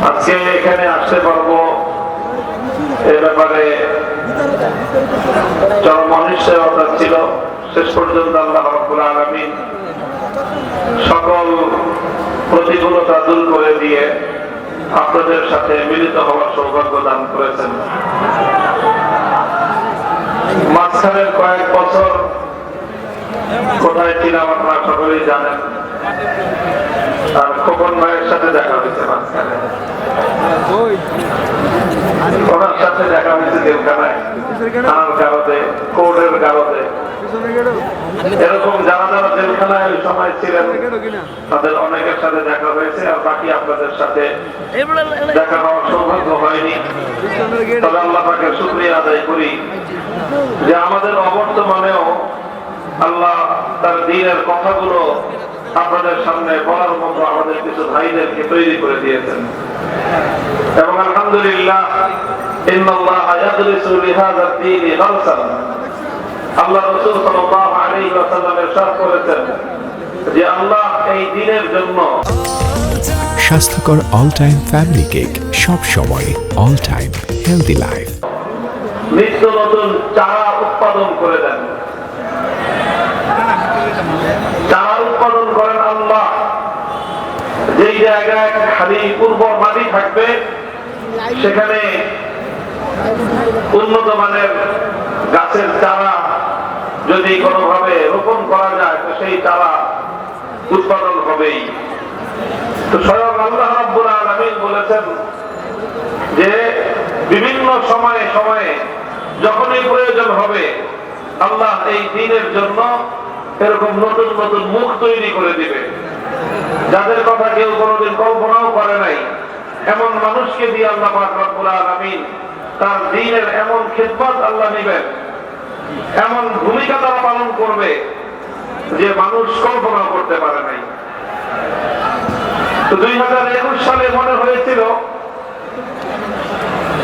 আজকে এখানে আসতে পারবো এ ব্যাপারে চরম অনিশ্চয়তা ছিল। শেষ পর্যন্ত আল্লাহ রাব্বুল আলামিন সকল প্রতিকূলতা দূর করে দিয়ে আপনাদের সাথে মিলিত হওয়ার সৌভাগ্য দান করেছেন। মাঝখানের কয়েক বছর কোথায় ছিলাম আপনারা সকলেই জানেন। আর খোকন ভাইয়ের সাথে দেখা হয়েছে মাঝখানে, ওনার সাথে দেখা হয়েছে জেলখানায়, থানার গারদে, কোর্টের গারদে। এরকম যারা যারা জেলখানায় ওই সময় ছিলেন তাদের অনেকের সাথে দেখা হয়েছে, আর বাকি আপনাদের সাথে দেখা হওয়ার সৌভাগ্য হয়নি। তবে আল্লাহ পাকের শুকরিয়া আদায় করি যে আমাদের অবর্তমানেও আল্লাহ তার দ্বীনের কথাগুলো আপনাদের সামনে বলার মতো আমাদের কিছু ভাইদেরকে তৈরি করে দিয়েছেন। এবং আলহামদুলিল্লাহ, ইন্নাল্লাহা ইয়াদরিসু লিহাযা দ্বীনি গারসান। আল্লাহ রাসূল সাল্লাল্লাহু আলাইহি ওয়াসাল্লাম ইরশাদ করেছেন যে আল্লাহ এই দ্বীনের জন্য স্বাস্থ্যকর অল টাইম ফ্যামিলি কেক, সব সময় অল টাইম হেলদি লাইফ। নিত্য নতুন চারা উৎপাদন করে দেন। চারা উৎপাদন করেন আল্লাহ। যেই জায়গায় খালি উর্বর মাটি থাকবে সেখানে উন্নত মানের গাছের চারা যদি কোনোভাবে রোপণ করা যায় তো সেই চারা উৎপাদন হবেই। তো স্বয়ং আল্লাহ রাব্বুল আলামিন বলেছেন যে বিভিন্ন সময়ে সময়ে যখনই প্রয়োজন হবে আল্লাহ এই দ্বীনের জন্য এরকম নতুন নতুন মুখ তৈরি করে দিবে, যাদের কথা কেউ কোনোদিন কল্পনাও করে নাই। এমন মানুষকে দিয়ে আল্লাহ পাক রব্বুল আলামিন তার দ্বীনের এমন খিদমত আল্লাহ নেবেন, এমন ভূমিকা তারা পালন করবে যে মানুষ কল্পনা করতে পারে নাই। তো 2021 সালে মনে হয়েছিল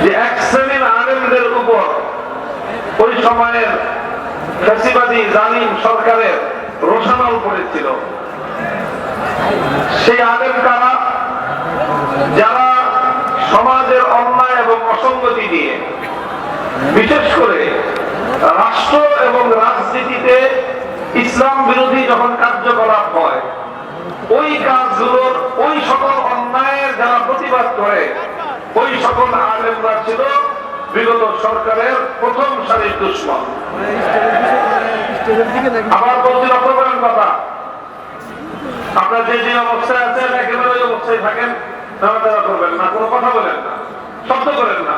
যে এক শ্রেণীর আলেমদের উপর ওই সময়ের ফ্যাসিবাদী জালিম সরকারের রোশানল পড়েছিল। সেই আলেম কারা? যারা সমাজের অন্যায় এবং অসঙ্গতি দিয়ে, বিশেষ করে রাষ্ট্র এবং রাজনীতিতে ইসলাম বিরোধী যখন কার্যকলাপ হয়, ওই কাজগুলোর ওই সকল অন্যায়ের যারা প্রতিবাদ করে ওই সকল আলেমরা ছিল বিগত সরকারের প্রথম সারির দুশমন। আবার বলছি, লক্ষ্য করেন কথা, আপনার যে যে অবস্থায় আছেন একেবারে ওই অবস্থায় থাকেন, নাড়াচাড়া করবেন না, কোনো কথা বলেন না, শব্দ করেন না।